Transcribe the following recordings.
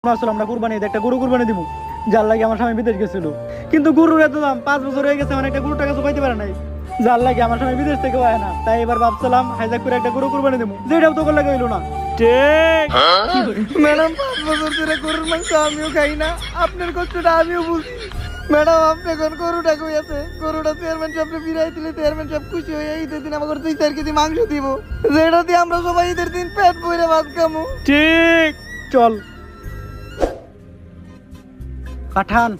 মারছিলাম না কুরবানি ঈদে একটা গরু কুরবানি দিব, যার লাগে আমার স্বামী বিদেশ গেছিল। কিন্তু গরুর এত দাম, 5 বছর হয়ে গেছে মানে একটা গরুর টাকা চুকাইতে পারে নাই, যার লাগে আমার স্বামী বিদেশ থেকে হয় না। তাই এবার ভাবছিলাম হাইজাক করে একটা গরু কুরবানি দেবো, যেটাও তো লাগে হইলো না। ঠিক ম্যাডাম 5 বছর ধরে গরুর মাংস আমিও খাই না, আপনার কষ্টটা আমিও বুঝি। ম্যাডাম আপনি এখন গরুটা কই আছে? গরুটা চেয়ারম্যান সাহেবকে ফিরাই দিলে চেয়ারম্যান সাহেব খুশি হয়ে ঈদের দিন আমাকে 2-4 কেজি মাংস দিব, যেটা দিয়ে আমরা সবাই ঈদের দিন পেট ভরে ভাত খামু। ঠিক চল পাঠান,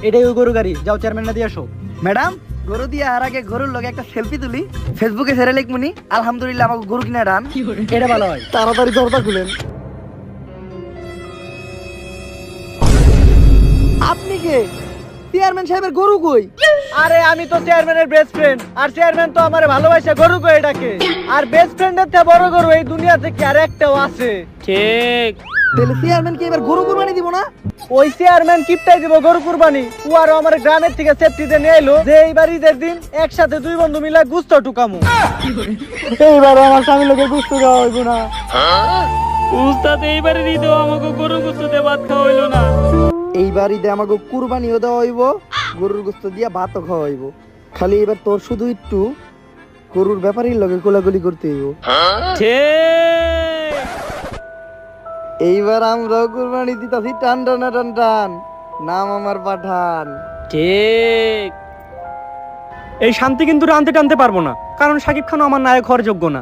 এটাই ওই গরু গাড়ি, যাও চেয়ারম্যান না দিয়ে আসো। ম্যাডাম গরু দিয়ে আর আগে গরুর লগে একটা সেলফি তুলি, ফেসবুকে ছেড়ে লিখমুনি আলহামদুলিল্লাহ আমাকে গরু কিনে ডান। এটা ভালো হয়, তাড়াতাড়ি দরজা খুলেন। আপনি কে? চেয়ারম্যান সাহেবের গরু কই? আরে আমি তো চেয়ারম্যানের বেস্ট ফ্রেন্ড, আর চেয়ারম্যান তো আমারে ভালোবাসে গরু কই এটাকে। আর বেস্ট ফ্রেন্ডের থেকে বড় গরু এই দুনিয়াতে কি আর একটাও আছে? ঠিক তাহলে চেয়ারম্যান কি এবার গরু কুরবানি দিব না? ওই চেয়ারম্যান কিপটাই দিব গরু কুরবানি। ও আর আমার গ্রামের থেকে সেফটিতে নিয়ে এলো যে এইবার ঈদের দিন একসাথে 2 বন্ধু মিলে গুস্ত টুকামু। এইবার আমার স্বামী লোকের গুস্ত খাওয়া হইব না। উস্তাদ এইবারে ঈদেও আমাকে গরু গোস্তে ভাত খাওয়া হইলো না। এইবার ঈদে আমাকে কুরবানিও দেওয়া হইব, গরুর গোস্ত দিয়া ভাতও খাওয়া হইব। খালি এবার তোর শুধু একটু গরুর ব্যাপারই লগে কোলাগুলি করতে হইব। ঠিক এইবার আমরাও কুরবানি দিতাছি টান টান টান টান, নাম আমার পাঠান। ঠিক এই শান্তি কিন্তু আনতে টানতে পারবো না, কারণ শাকিব খানও আমার নায়ক হওয়ার যোগ্য না।